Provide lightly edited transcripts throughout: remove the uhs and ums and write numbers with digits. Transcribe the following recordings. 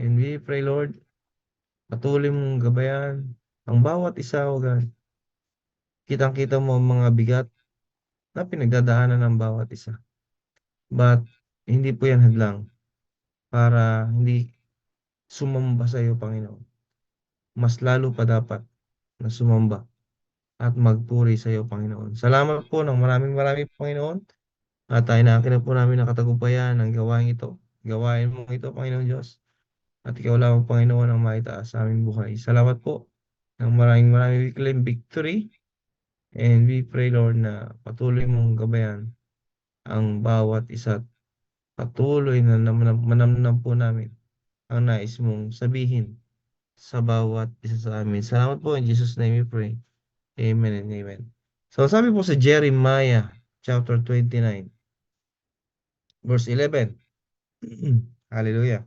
And we pray, Lord, patuloy mong gabayan ang bawat isa, O God. Kitang-kita mo ang mga bigat na pinagdadaanan ng bawat isa. But hindi po yan hadlang para hindi sumamba sa iyo, Panginoon. Mas lalo pa dapat na sumamba at magpuri sa iyo, Panginoon. Salamat po ng maraming maraming, Panginoon. At inaakin na po namin ang katagumpayan ng gawain ito. Gawain mo ito, Panginoon Diyos. At ikaw lang, Panginoon, ang maitaas sa aming buhay. Salamat po ng maraming maraming we claim victory. And we pray, Lord, na patuloy mong gabayan ang bawat isa't patuloy na manamnam po namin ang nais mong sabihin sa bawat isa sa amin. Salamat po, in Jesus' name we pray. Amen and amen. So sabi po sa Jeremiah chapter 29, verse 11. Hallelujah.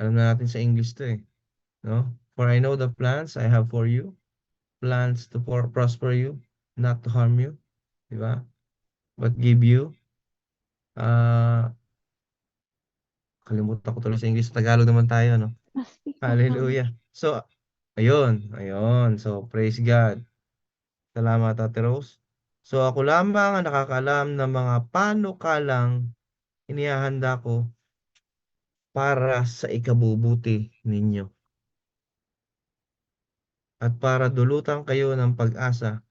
Alam na natin sa English to eh. No? For I know the plans I have for you, plans to prosper you, not to harm you. Diba? But give you, uh, kalimutan ko tuloy sa English. Tagalog naman tayo, no? Astig na lang. Hallelujah. So, ayun. So, praise God. Salamat, Ate Rose. So, ako lamang ang nakakaalam ng mga panukalang inihahanda ko para sa ikabubuti ninyo at para dulutan kayo ng pag-asa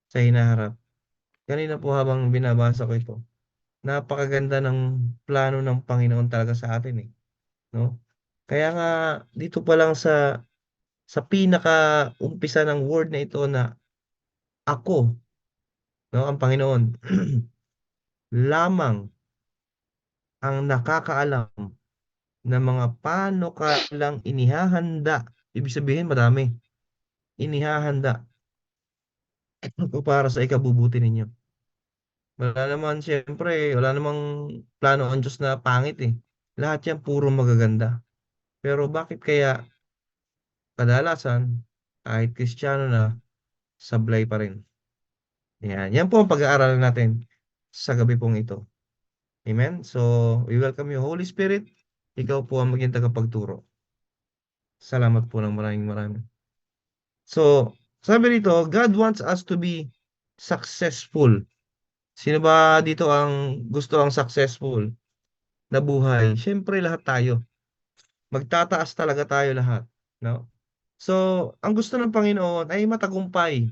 sa hinaharap. Kanina po habang binabasa ko ito, napakaganda ng plano ng Panginoon talaga sa atin eh, no? Kaya nga dito pa lang sa pinaka-umpisa ng word na ito na ako, no, ang Panginoon lamang ang nakakaalam ng mga panukalang inihahanda. Ibig sabihin marami. Inihahanda ko para sa ikabubuti ninyo. Wala naman, siyempre, wala namang plano ang Diyos na pangit eh. Lahat yan puro magaganda. Pero bakit kaya kadalasan, kahit Kristiyano na, sablay pa rin? Yan po ang pag-aaralan natin sa gabi pong ito. Amen? So, we welcome you, Holy Spirit. Ikaw po ang maging tagapagturo. Salamat po ng maraming maraming. So, sabi dito, God wants us to be successful. Sino ba dito ang gusto ang successful na buhay? Siyempre lahat tayo. Magtataas talaga tayo lahat, no? So, ang gusto ng Panginoon ay matagumpay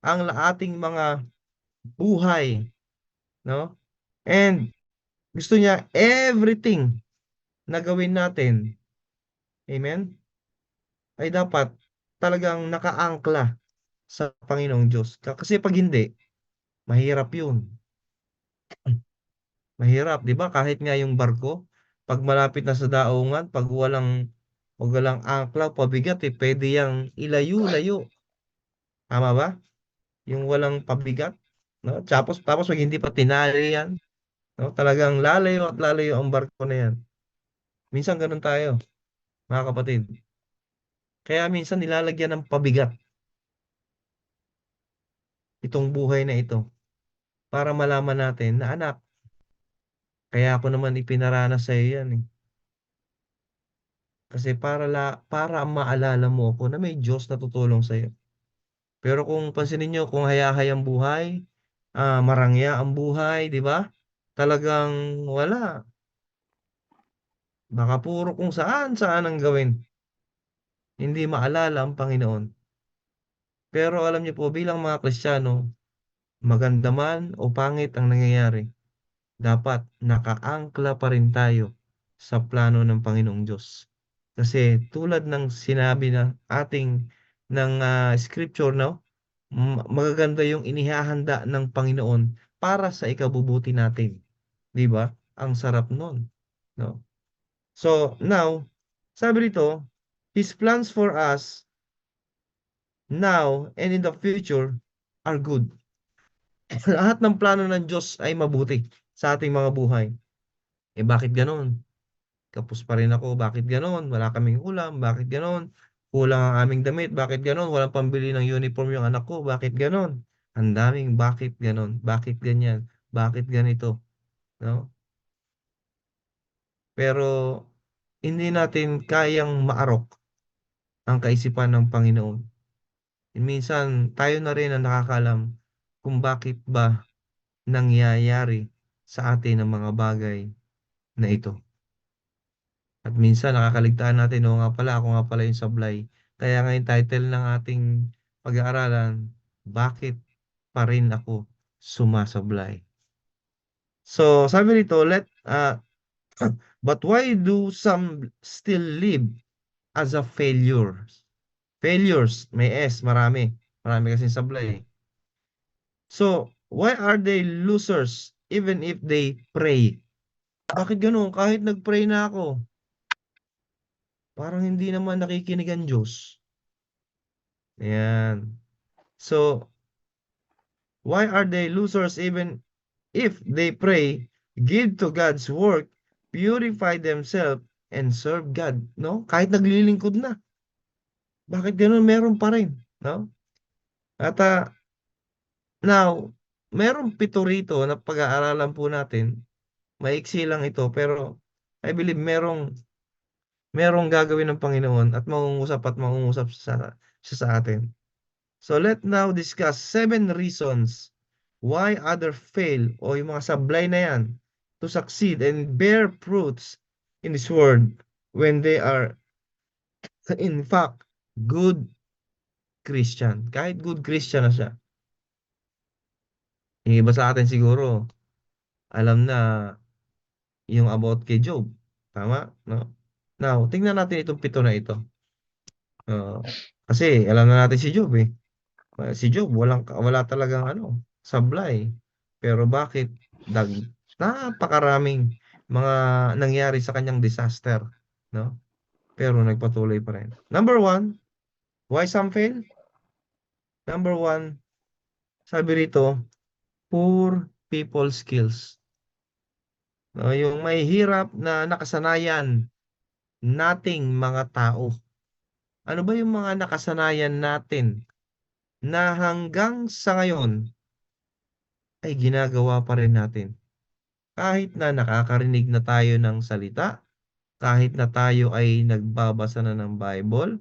ang ating mga buhay, no? And gusto niya everything na gawin natin, amen, ay dapat talagang nakaangkla sa Panginoong Diyos. Kasi pag hindi, mahirap yun. Mahirap, di ba? Kahit nga yung barko, pag malapit na sa daungan, pag walang angkla, pabigat eh, pwede yang ilayo-layo. Tama ba? Yung walang pabigat, no? Tapos pag hindi pa tinali yan, no? Talagang lalayo at lalayo ang barko na yan. Minsan ganun tayo, mga kapatid. Kaya minsan nilalagyan ng pabigat itong buhay na ito para malaman natin na anak, kaya ako naman ipinaranas sa iyo yan eh. Kasi para maalala mo ako na may Diyos na tutulong sa iyo. Pero kung pansinin niyo kung hayahay ang buhay, marangya ang buhay, di ba? Talagang wala. Baka puro kung saan ang gawin. Hindi maalala ang Panginoon. Pero alam niyo po, bilang mga Kristiyano, maganda man o pangit ang nangyayari, dapat nakaangkla pa rin tayo sa plano ng Panginoong Diyos. Kasi tulad ng sinabi ng ating scripture, no? Magaganda yung inihahanda ng Panginoon para sa ikabubuti natin. 'Di ba? Ang sarap nun, no? So, now, sabi dito, His plans for us now and in the future are good. Lahat ng plano ng Diyos ay mabuti sa ating mga buhay. Eh bakit ganoon? Kapos pa rin ako. Bakit ganoon? Wala kaming ulam. Bakit ganoon? Kulang ang aming damit. Bakit ganoon? Walang pambili ng uniform yung anak ko. Bakit ganoon? Ang daming bakit ganoon? Bakit ganyan? Bakit ganito? No? pero hindi natin kayang maarok ang kaisipan ng Panginoon. Minsan, tayo na rin ang nakakalam kung bakit ba nangyayari sa atin ang mga bagay na ito. At minsan nakakaligtaan natin, o nga pala, ako nga pala yung sablay. Kaya nga yung title ng ating pag-aaralan, bakit pa rin ako sumasablay? So, sabi nito, but why do some still live as a failures? Failures, may S, marami. Marami kasing sablay. So, why are they losers even if they pray? Bakit ganun? Kahit nag-pray na ako, parang hindi naman nakikinig ang Diyos. Ayan. So, why are they losers even if they pray, give to God's work, purify themselves, and serve God? No? Kahit naglilingkod na. Bakit ganun? Meron pa rin. No? At now, merong pito rito na pag-aaralan po natin. Maiksi lang ito, pero I believe merong gagawin ng Panginoon at mangungusap siya sa atin. So let now discuss 7 reasons why other fail o yung mga sablay na yan to succeed and bear fruits in this world when they are in fact good Christian. Kahit good Christian na siya. Yung iba sa atin siguro alam na yung about kay Job. Tama? No? Now, tingnan natin itong pito na ito. Uh, kasi alam na natin si Job eh. Si Job wala talagang sablay. Pero bakit dag napakaraming mga nangyari sa kanyang disaster, no? Pero nagpatuloy pa rin. Number one, why some fail? Number one, sabi rito, poor people skills. No, yung may hirap na nakasanayan nating mga tao. Ano ba yung mga nakasanayan natin na hanggang sa ngayon ay ginagawa pa rin natin? Kahit na nakakarinig na tayo ng salita, kahit na tayo ay nagbabasa na ng Bible,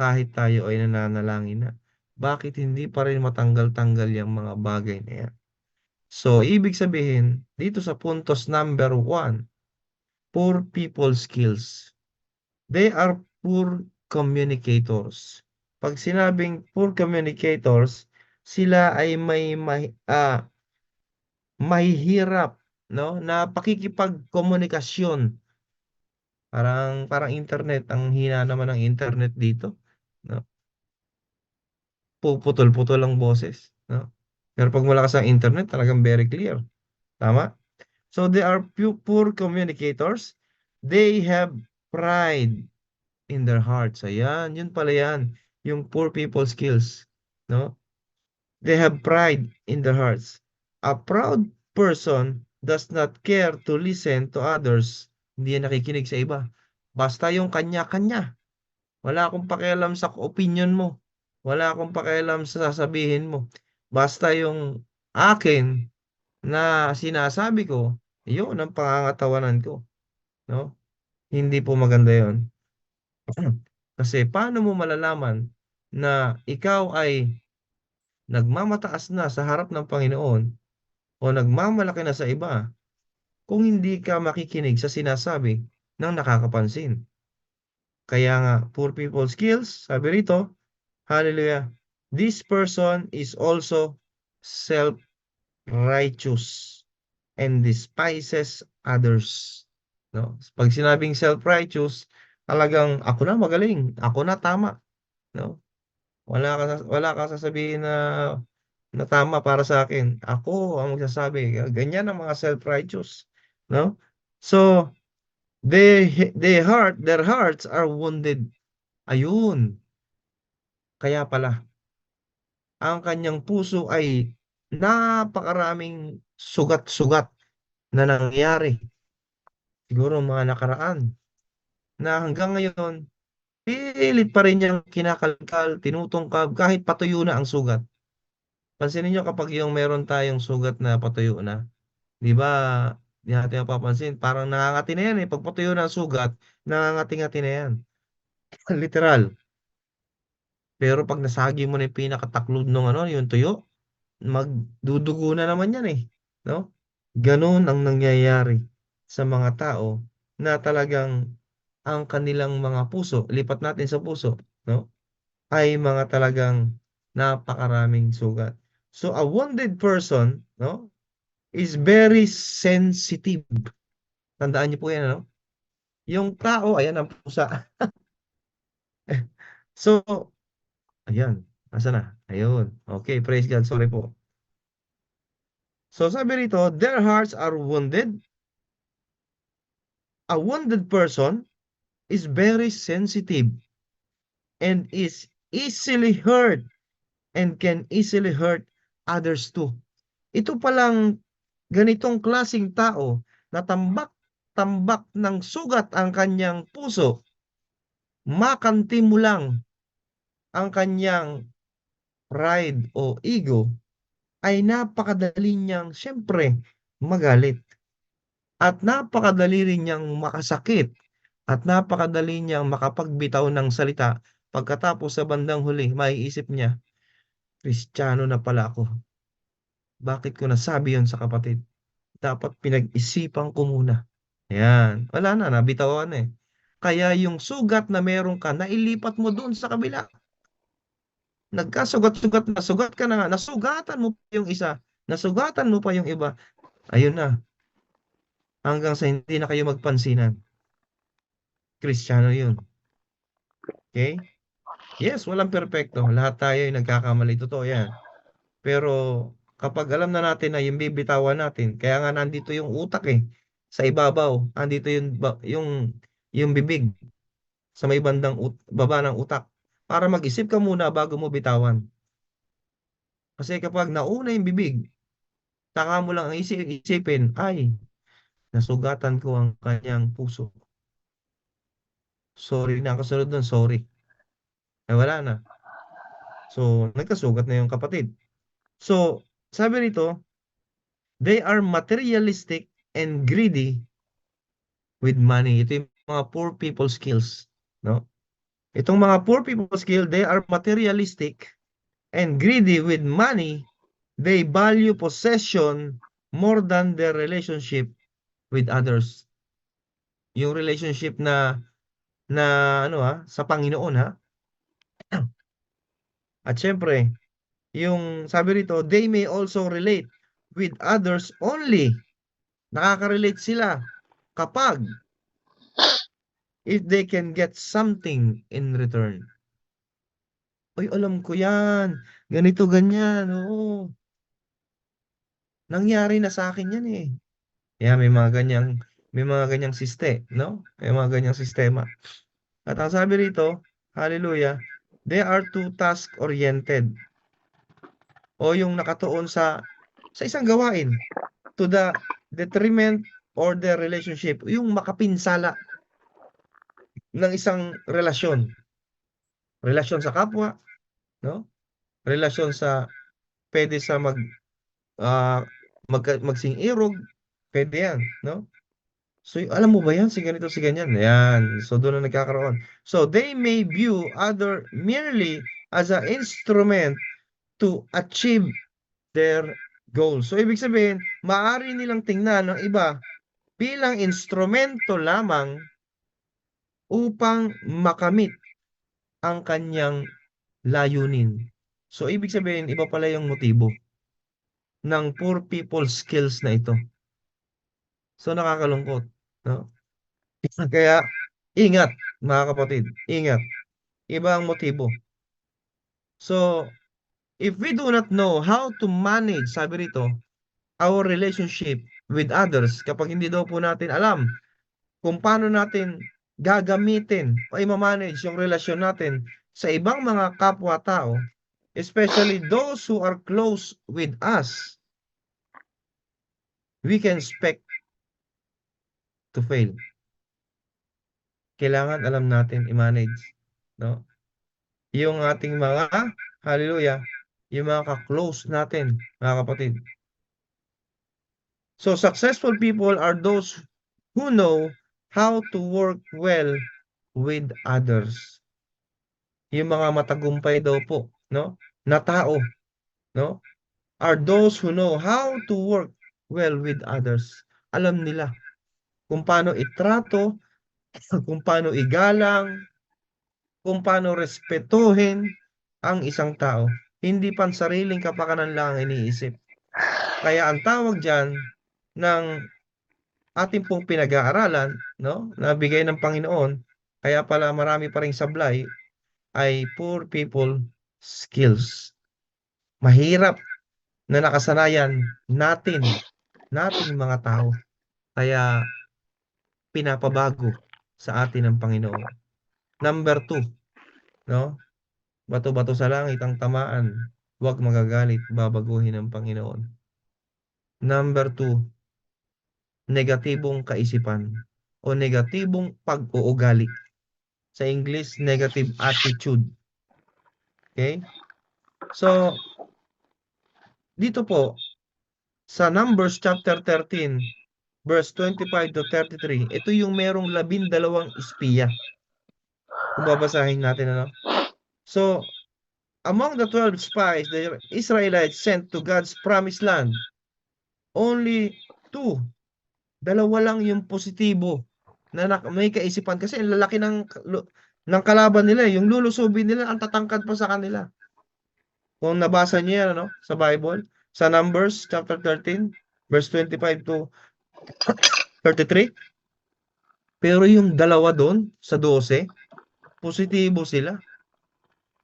kahit tayo ay nananalangin na, bakit hindi pa rin matanggal-tanggal yung mga bagay na yan? So, ibig sabihin, dito sa puntos number 1, poor people skills. They are poor communicators. Pag sinabing poor communicators, sila ay mahihirap, no, na pakikipagkomunikasyon. Parang internet, ang hina naman ng internet dito, no? Puputol-putol ang boses, no? Pero pag malakas ang internet, talagang very clear. Tama? So they are poor communicators. They have pride in their hearts. Ayan, yun pala yan. Yung poor people skills, no? They have pride in their hearts. A proud person does not care to listen to others. Hindi yan nakikinig sa iba. Basta yung kanya-kanya. Wala akong pakialam sa opinion mo. Wala akong pakialam sa sasabihin mo. Basta yung akin na sinasabi ko, yun ang pangangatawanan ko. No? Hindi po maganda yon. Kasi paano mo malalaman na ikaw ay nagmamataas na sa harap ng Panginoon o nagmamalaki na sa iba kung hindi ka makikinig sa sinasabi ng nakakapansin? Kaya nga, poor people skills, sabi rito, hallelujah, this person is also self-righteous and despises others. No? Pag sinabing self-righteous, talagang ako na magaling, ako na tama, no? Wala ka sasabihin na tama para sa akin. Ako ang magsasabi. Ganyan ang mga self-righteous, no? So, their hearts are wounded. Ayun. Kaya pala, ang kanyang puso ay napakaraming sugat-sugat na nangyari. Siguro mga nakaraan na hanggang ngayon, pilit pa rin niyang kinakalkal, tinutungkab, kahit patuyo na ang sugat. Pansinin niyo kapag yung meron tayong sugat na patuyo na, di ba, Hindi natin mapapansin. Parang nangangati na yan eh. Pag patuyo ng sugat, nangangati-ngati na yan. Literal. Pero pag nasagi mo na yung pinakataklod ng ano, yung tuyo, magdudugo na naman yan eh. No? Ganon ang nangyayari sa mga tao na talagang ang kanilang mga puso, lipat natin sa puso, no? Ay mga talagang napakaraming sugat. So a wounded person, no, is very sensitive. Tandaan niyo po yan, no? Yung tao, ayan ang pusa. So, ayan. Asa na? Ayun. Okay, praise God. Sorry po. So sabi rito, their hearts are wounded. A wounded person is very sensitive and is easily hurt and can easily hurt others too. Ito palang ganitong klasing tao na tambak-tambak ng sugat ang kanyang puso, makanti mo lang ang kanyang pride o ego, ay napakadali niyang siyempre magalit. At napakadali rin niyang makasakit at napakadali niyang makapagbitaw ng salita pagkatapos sa bandang huli, maiisip niya, Kristiyano na pala ako. Bakit ko nasabi yon sa kapatid? Dapat pinag-isipan ko muna. Ayan, wala na, nabitawan na eh. Kaya yung sugat na meron ka, nailipat mo doon sa kabila. Nagkasugat-sugat na, sugat ka na nga, nasugatan mo pa yung isa, nasugatan mo pa yung iba. Ayun na, hanggang sa hindi na kayo magpansinan. Kristiyano yun. Okay? Yes, walang perpekto. Lahat tayo ay nagkakamali. Totoo yan. Pero kapag alam na natin na yung bibitawan natin, kaya nga nandito yung utak eh. Sa ibabaw, nandito yung bibig sa may bandang baba ng utak. Para mag-isip ka muna bago mo bitawan. Kasi kapag nauna yung bibig, saka mo lang ang isipin, ay, nasugatan ko ang kanyang puso. Sorry na, kasunod nun, sorry. Eh wala na. So, nagkasugat na yung kapatid. So, sabi nito, they are materialistic and greedy with money. Ito yung mga poor people skills, no? Itong mga poor people skill, they are materialistic and greedy with money. They value possession more than their relationship with others. Yung relationship na ano sa Panginoon ha. At syempre, yung sabi rito, they may also relate with others only. Nakaka-relate sila kapag if they can get something in return. Uy, alam ko yan. Ganito, ganyan. Oo. Nangyari na sa akin yan eh. Kaya may mga ganyang no? May mga ganyang sistema. At ang sabi rito, hallelujah, they are too task-oriented o yung nakatuon sa isang gawain to the detriment or the relationship, yung makapinsala ng isang relasyon. Relasyon sa kapwa, no? Relasyon sa pwede sa ah, magsing irog, pwede yan, no? So, alam mo ba yan? Si ganito, si ganyan. Yan. So, doon na nagkakaroon. So, they may view other merely as an instrument to achieve their goals. So, ibig sabihin, maaari nilang tingnan ng iba bilang instrumento lamang upang makamit ang kanyang layunin. So, ibig sabihin, iba pala yung motibo ng poor people skills na ito. So, nakakalungkot. No? Kaya, ingat, mga kapatid. Ingat. Iba ang motibo. So, if we do not know how to manage, sabi rito, our relationship with others, kapag hindi daw po natin alam kung paano natin gagamitin o i-manage yung relasyon natin sa ibang mga kapwa-tao, especially those who are close with us, we can expect to fail. Kailangan alam natin i-manage, no? Yung ating mga, hallelujah, yung mga ka-close natin, mga kapatid. So successful people are those who know how to work well with others. Yung mga matagumpay daw po, no? Na tao, no? Are those who know how to work well with others. Alam nila kung paano itrato, kung paano igalang, kung paano respetuhin ang isang tao. Hindi pansariling kapakanan lang ang iniisip. Kaya ang tawag diyan ng ating pong pinag-aaralan, no, na bigay ng Panginoon, kaya pala marami pa ring sablay, ay poor people skills. Mahirap na nakasanayan nating mga tao. Kaya pinapabago sa atin ng Panginoon. Number 2, no? Bato-bato sa langit ang tamaan. Huwag magagalit, babaguhin ng Panginoon. Number 2, negatibong kaisipan o negatibong pag-uugali. Sa English, negative attitude. Okay? So, dito po, sa Numbers chapter 13, verse 25 to 33, ito yung merong 12 espiya. Kung babasahin natin, ano? So, among the 12 spies the Israelites sent to God's promised land, only 2, dalawa lang yung positibo na may kaisipan kasi ang lalaki ng kalaban nila, yung lulusubin nila ang tatangkad pa sa kanila. Kung nabasa niyo yan, ano, sa Bible, sa Numbers chapter 13, verse 25 to 33. Pero yung dalawa doon sa 12, positibo sila.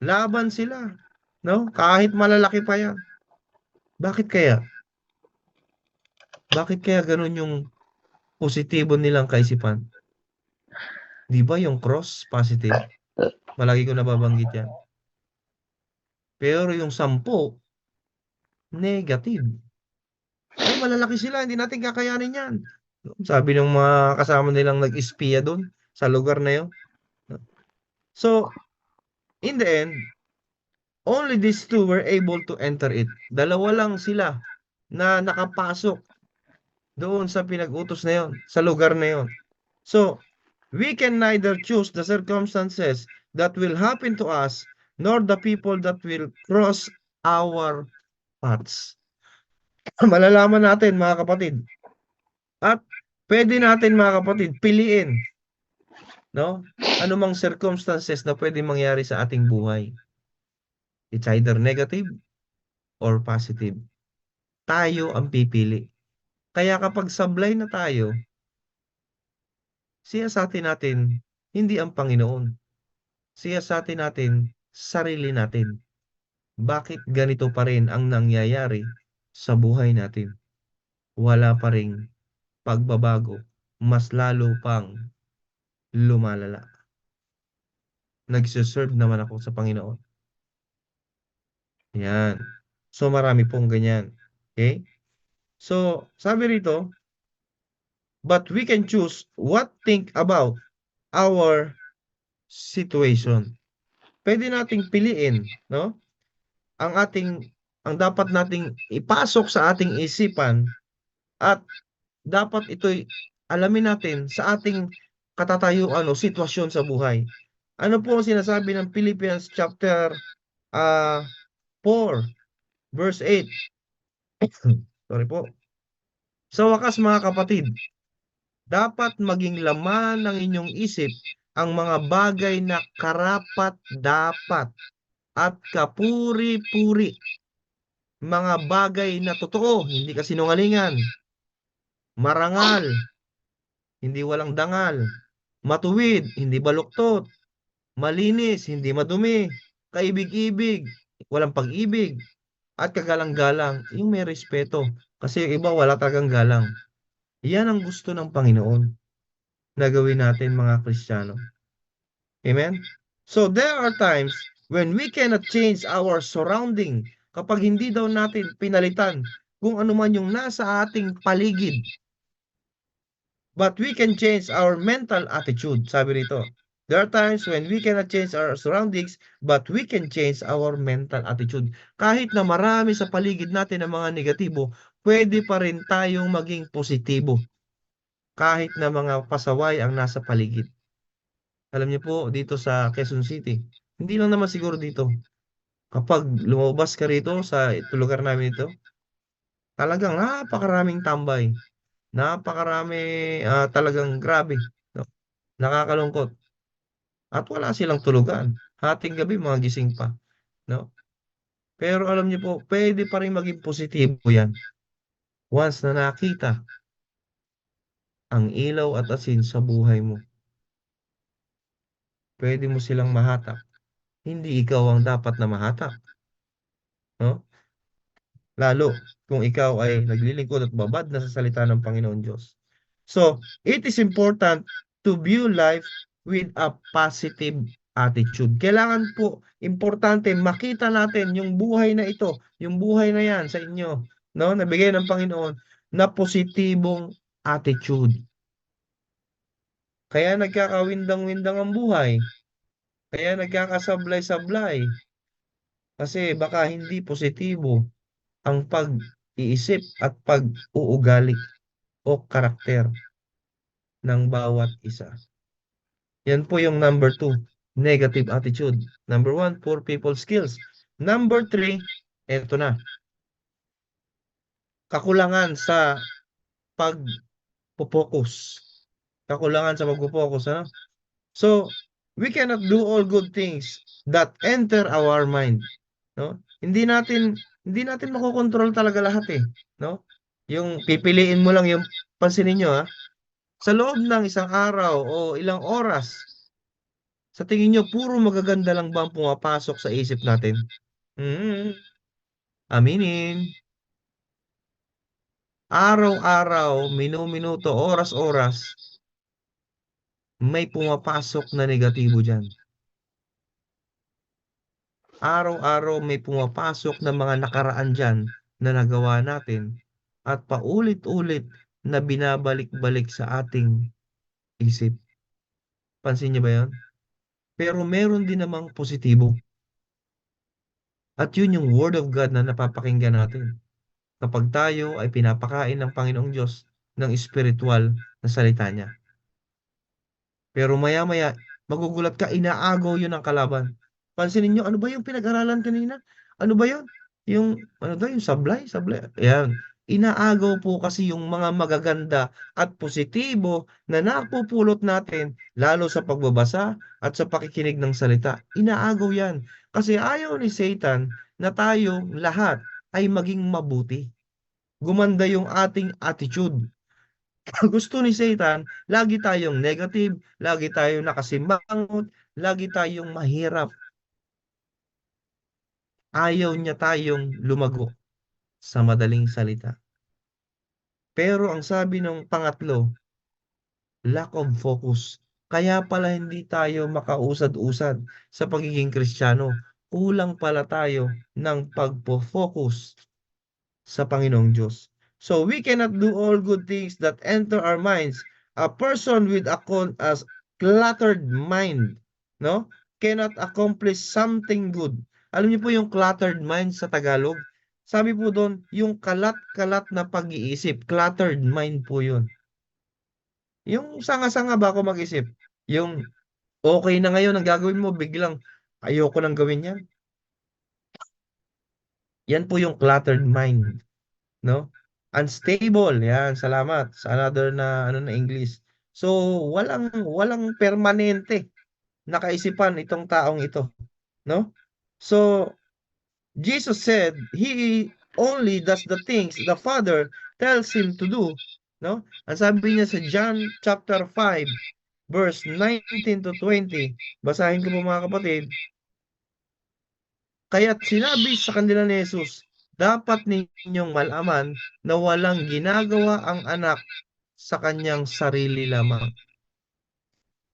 Laban sila, no? Kahit malalaki pa yan. Bakit kaya? Bakit kaya ganun yung positibo nilang kaisipan? Di ba yung cross positive? Malagi ko nababanggit yan. Pero yung 10, negative. Ay, malalaki sila, hindi natin kakayanin yan. Sabi ng mga kasama nilang nag-espiya doon sa lugar na yun. So, in the end, only these 2 were able to enter it. Dalawa lang sila na nakapasok doon sa pinag-utos na yun, sa lugar na yun. So, we can neither choose the circumstances that will happen to us, nor the people that will cross our paths. Malalaman natin, mga kapatid. At pwede natin, mga kapatid, piliin, no? Anumang circumstances na pwede mangyari sa ating buhay. It's either negative or positive. Tayo ang pipili. Kaya kapag sablay na tayo, siyasatin natin, hindi ang Panginoon. Siyasatin natin, sarili natin. Bakit ganito pa rin ang nangyayari sa buhay natin? Wala pa ring pagbabago, mas lalo pang lumalala. Nagsiserve naman ako sa Panginoon. Yan. So marami pong ganyan. Okay? So, sabi rito, but we can choose what think about our situation. Pwede nating piliin, no? Ang dapat nating ipasok sa ating isipan at dapat ito'y alamin natin sa ating katatayuan o sitwasyon sa buhay. Ano po ang sinasabi ng Philippians chapter 4 verse 8? Sorry po. Sa wakas, mga kapatid, dapat maging laman ng inyong isip ang mga bagay na karapat-dapat at kapuri-puri. Mga bagay na totoo, hindi kasinungalingan. Marangal, hindi walang dangal. Matuwid, hindi baluktot. Malinis, hindi madumi. Kaibig-ibig, walang pag-ibig. At kagalang-galang, yung may respeto. Kasi yung iba wala talagang galang. Yan ang gusto ng Panginoon na gawin natin, mga Kristiyano. Amen? So there are times when we cannot change our surrounding kapag hindi daw natin pinalitan kung ano man yung nasa ating paligid. But we can change our mental attitude. Sabi rito, there are times when we cannot change our surroundings, but we can change our mental attitude. Kahit na marami sa paligid natin ng mga negatibo, pwede pa rin tayong maging positibo kahit na mga pasaway ang nasa paligid. Alam niyo po, dito sa Quezon City, hindi lang naman siguro dito. Kapag lumabas ka rito sa ito lugar namin ito, talagang napakaraming tambay. Napakarami, talagang grabe, no? Nakakalungkot. At wala silang tulugan. Hating gabi, mga gising pa, no? Pero alam niyo po, pwede pa rin maging positibo yan. Once na nakita ang ilaw at asin sa buhay mo, pwede mo silang mahatak. Hindi ikaw ang dapat na mahatak, no? Lalo kung ikaw ay naglilingkod at babad na sa salita ng Panginoon Diyos. So, it is important to view life with a positive attitude. Kailangan po, importante, makita natin yung buhay na ito, yung buhay na yan sa inyo, no? Nabigay ng Panginoon na positibong attitude. Kaya nagkakawindang-windang ang buhay. Kaya nagkakasablay-sablay. Kasi baka hindi positibo ang pag-iisip at pag-uugali o karakter ng bawat isa. Yan po yung number 2, negative attitude. Number 1, poor people skills. Number 3, eto na, kakulangan sa pag-focus. Kakulangan sa pag-focus, ano? So, we cannot do all good things that enter our mind, no? Hindi natin makokontrol talaga lahat eh, no? Yung pipiliin mo lang yung pansinin niyo ha, sa loob ng isang araw o ilang oras, sa tingin niyo puro magaganda lang ba ang pumapasok sa isip natin? Hmm, aminin. Araw-araw, minu-minuto, oras-oras, may pumapasok na negatibo diyan. Araw-araw may pumapasok na mga nakaraan diyan na nagawa natin at paulit-ulit na binabalik-balik sa ating isip. Pansin niyo ba 'yon? Pero meron din namang positibo. At 'yun yung Word of God na napapakinggan natin kapag tayo ay pinapakain ng Panginoong Diyos ng espiritual na salita niya. Pero maya-maya, magugulat ka, inaagaw yun ng kalaban. Pansinin nyo, ano ba yung pinag-aralan kanina? Ano ba yun? Yung, ano daw, yung sablay? Sablay. Ayan. Inaagaw po kasi yung mga magaganda at positibo na napupulot natin, lalo sa pagbabasa at sa pakikinig ng salita. Inaagaw yan. Kasi ayaw ni Satan na tayo lahat ay maging mabuti. Gumanda yung ating attitude. Gusto ni Satan, lagi tayong negative, lagi tayong nakasimangot, lagi tayong mahirap. Ayaw niya tayong lumago sa madaling salita. Pero ang sabi ng pangatlo, lack of focus. Kaya pala hindi tayo makausad-usad sa pagiging Kristiyano. Kulang pala tayo ng pagpo-focus sa Panginoong Diyos. So we cannot do all good things that enter our minds. A person with as cluttered mind, no, cannot accomplish something good. Alam niyo po yung cluttered mind sa Tagalog? Sabi po doon, yung kalat-kalat na pag-iisip, cluttered mind po yun. Yung sanga-sanga ba ako mag-isip? Yung okay na ngayon ang gagawin mo, biglang ayoko nang gawin yan. Yan po yung cluttered mind. No? Unstable, yan, salamat. Sa another na ano na English. So, walang walang permanente na kaisipan itong taong ito, no? So, Jesus said, he only does the things the Father tells him to do, no? Ang sabi niya sa John chapter 5, verse 19 to 20, basahin ko po mga kapatid. Kaya't sinabi sa kanila ni Jesus, dapat ninyong malaman na walang ginagawa ang anak sa kanyang sarili lamang.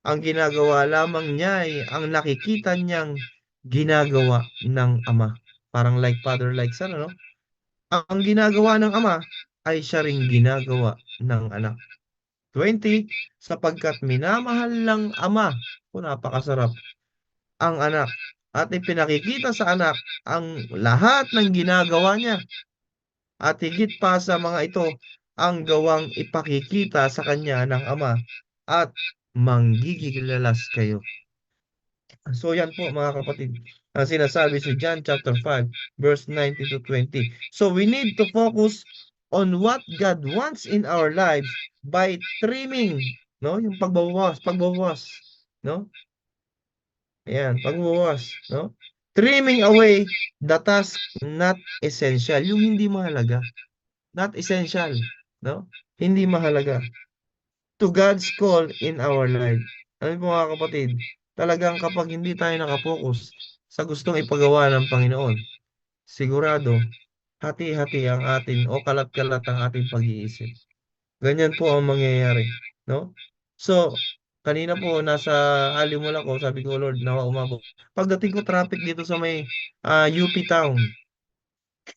Ang ginagawa lamang niya ay ang nakikita niyang ginagawa ng ama. Parang like father, like son, ano? Ang ginagawa ng ama ay siya ring ginagawa ng anak. 20, sapagkat minamahal ng ama, napakasarap, ang anak at ipinakikita sa anak ang lahat ng ginagawa niya At higit pa sa mga ito, ang gawang ipakikita sa kanya ng Ama at manggigilalas kayo. So yan po mga kapatid, ang sinasabi sa John chapter 5, verse 19 to 20. So we need to focus on what God wants in our lives by trimming, no? Yung pagbabawas, no? Ayan, pagbabawas, no? Trimming away the task not essential, yung hindi mahalaga, not essential, no? Hindi mahalaga to God's call in our life. Ano po mga kapatid, talagang kapag hindi tayo nakapokus sa gustong ipagawa ng Panginoon, sigurado, hati-hati ang atin o kalat-kalat ang ating pag-iisip. Ganyan po ang mangyayari, no? So, kanina po nasa Alimul ako, sabi ko, Lord, nawa umabot. Pagdating ko traffic dito sa may UP Town,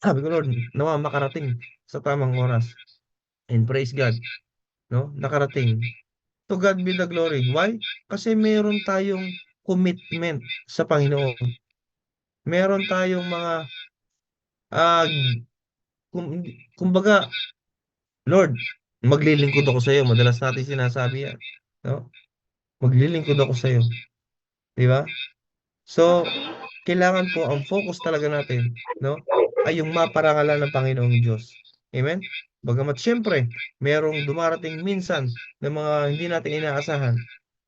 sabi ko, Lord, nawa makarating sa tamang oras. And praise God, no? Nakarating. To God be the glory. Why? Kasi meron tayong commitment sa Panginoon. Meron tayong mga ah kumbaga, Lord, maglilingkod ako sa iyo. Madalas natin sinasabi yan, no? Maglilingkod ako sa iyo, 'di ba? So, kailangan po ang focus talaga natin, no? Ay yung maparangalan ng Panginoong Diyos. Amen? Bagamat siyempre, merong dumarating minsan ng mga hindi natin inaasahan,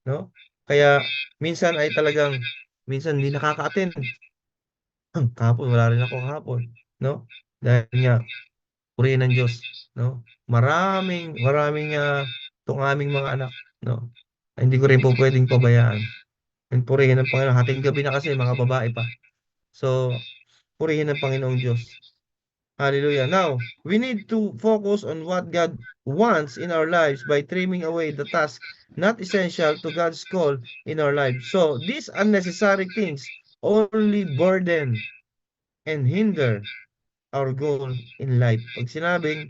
no? Kaya minsan ay talagang minsan hindi nakaka-attend. Kahapon wala rin ako kahapon, no? Dahil nga purihin ng Diyos, no? Maraming maraming tong aming mga anak, no? Hindi ko rin po pwedeng pabayaan. And purihin ng Panginoon. Hating gabi na kasi mga babae pa. So, purihin ng Panginoong Diyos. Hallelujah. Now, we need to focus on what God wants in our lives by trimming away the task not essential to God's call in our lives. So, these unnecessary things only burden and hinder our goal in life. Pag sinabing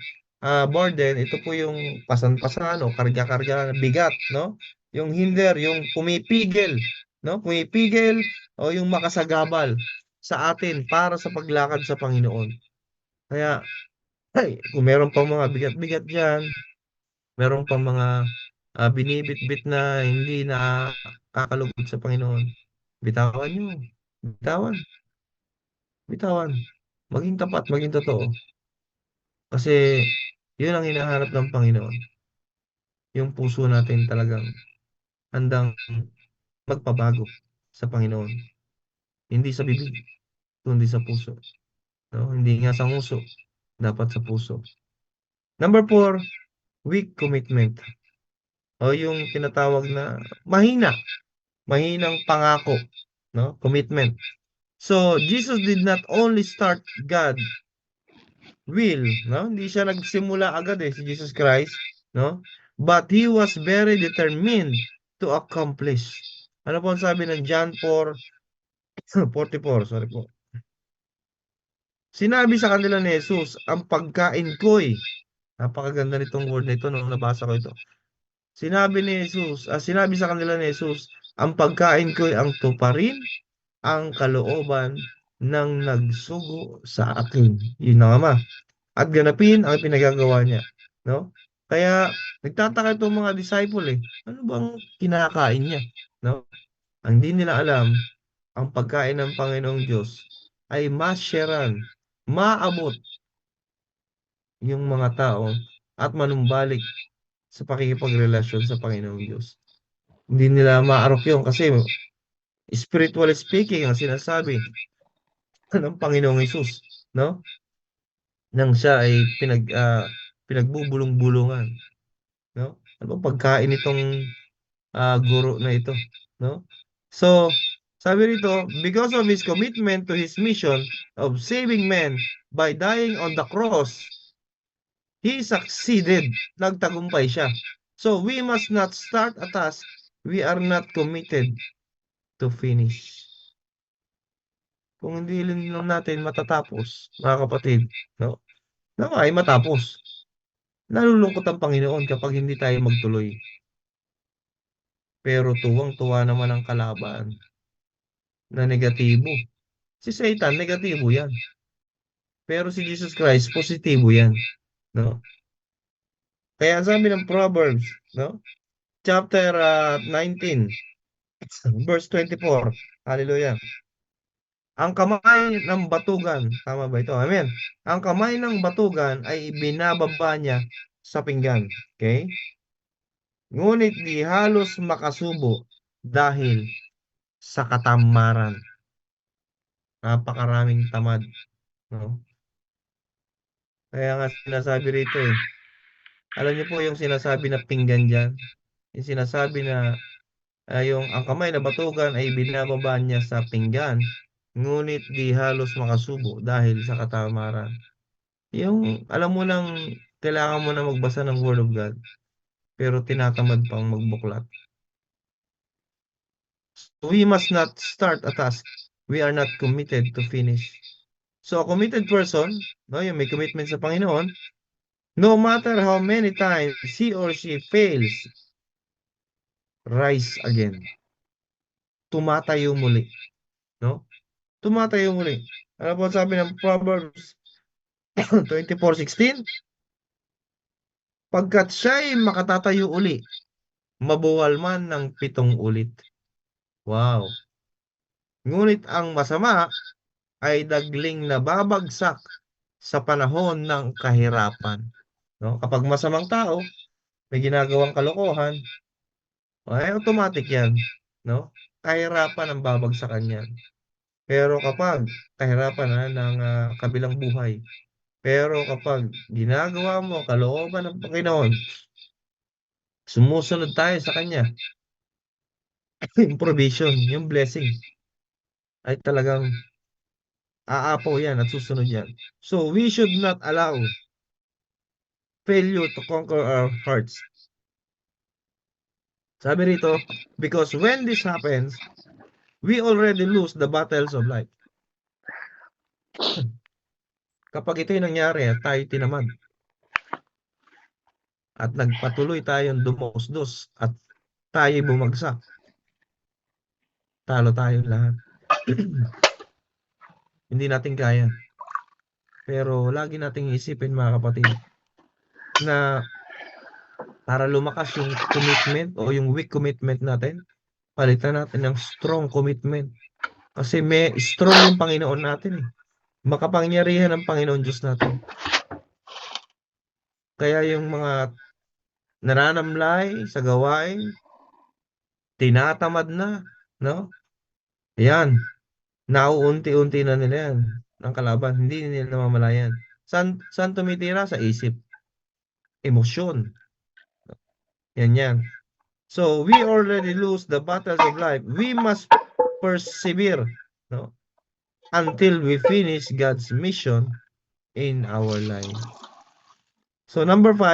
burden, ito po yung pasan-pasan o karga-karga, bigat, no? Yung hinder, yung pumipigil, no? Pumipigil o yung makasagabal sa atin para sa paglakad sa Panginoon. Kaya, ay, kung meron pang mga bigat-bigat diyan, meron pang mga binibit-bit na hindi na kakalugod sa Panginoon, bitawan nyo. Bitawan, bitawan. Maging tapat, maging totoo. Kasi yun ang hinahanap ng Panginoon. Yung puso natin talagang handang magpabago sa Panginoon. Hindi sa bibig, kundi sa puso. No? Hindi nga sa nguso, dapat sa puso. Number 4, weak commitment. O yung tinatawag na mahinang pangako, no? Commitment. So, Jesus did not only start God will, no? Hindi siya nagsimula agad si Jesus Christ, no? But he was very determined to accomplish. Ano po ang sabi ng John 4:44, sorry po. Sinabi sa kanila ni Jesus, ang pagkain ko'y, napakaganda nitong word na ito nung nabasa ko ito. Sinabi sa kanila ni Jesus, ang pagkain ko'y ang tuparin ang kalooban ng nagsugo sa akin. Yun na Ama. At ganapin ang pinagagawa niya. No? Kaya nagtataka itong mga disciple ano bang kinakain niya? No? Ang hindi nila alam, ang pagkain ng Panginoong Diyos ay masyaran, maabot yung mga tao at manumbalik sa pakikipagrelasyon sa Panginoong Diyos. Hindi nila maarok yun kasi spiritually speaking ang sinasabi ng Panginoong Hesus, no? Nang siya ay pinagbubulong-bulungan, no? Ano bang pagkain itong guro na ito, no? So, sabi rito, because of his commitment to his mission of saving men by dying on the cross, he succeeded. Nagtagumpay siya. So, we must not start a task we are not committed to finish. Kung hindi lang natin matatapos, mga kapatid, no? Nawa ay matapos. Nalulungkot ang Panginoon kapag hindi tayo magtuloy. Pero tuwang-tuwa naman ang kalaban na negatibo. Si Satan, negatibo yan. Pero si Jesus Christ, positibo yan. No? Kaya ang sabi ng Proverbs, no? Chapter 19, verse 24. Hallelujah. Ang kamay ng batugan, tama ba ito? Amen. Ang kamay ng batugan ay ibinababa niya sa pinggan. Okay? Ngunit di halos makasubo dahil sa katamaran. Napakaraming tamad. No? Kaya nga sinasabi rito eh. Alam niyo po yung sinasabi na pinggan dyan? Yung sinasabi na yung ang kamay na batugan ay binababa niya sa pinggan, ngunit di halos makasubo dahil sa katamaran. Yung alam mo lang, kailangan mo na magbasa ng Word of God, pero tinatamad pang magbuklat. We must not start a task we are not committed to finish. So a committed person, no, yung may commitment sa Panginoon, no matter how many times he or she fails, rise again. Tumatayo muli, no? Tumatayo muli. Ano po sabi ng Proverbs 24:16? Pagkat siya'y makatatayo uli, mabuwal man ng 7 ulit. Wow. Ngunit ang masama ay dagling nababagsak sa panahon ng kahirapan. No? Kapag masamang tao, may ginagawang kalokohan, ay automatic yan. No? Kahirapan ang babagsakan yan. Pero kapag kahirapan ng kabilang buhay, pero kapag ginagawa mo kalooban ng Panginoon, sumusunod tayo sa Kanya, yung provision, yung blessing, ay talagang aapaw yan at susunod yan. So, we should not allow failure to conquer our hearts. Sabi rito, because when this happens, we already lose the battles of life. Kapag ito'y nangyari at tayo tinamad, at nagpatuloy tayong dumusdos at tayo bumagsak, talo tayong lahat. Hindi natin kaya. Pero lagi nating isipin mga kapatid, na para lumakas yung commitment o yung weak commitment natin, palitan natin ng strong commitment. Kasi may strong yung Panginoon natin eh. Makapangyarihan ang Panginoon Diyos natin. Kaya yung mga nananamlay sa gawain, tinatamad na, no? Yan, nauunti-unti na nila yan ng kalaban. Hindi nila namamalayan. Saan tumitira? Sa isip. Emosyon. Yan. So, we already lose the battles of life. We must persevere, no? Until we finish God's mission in our life. So, number 5,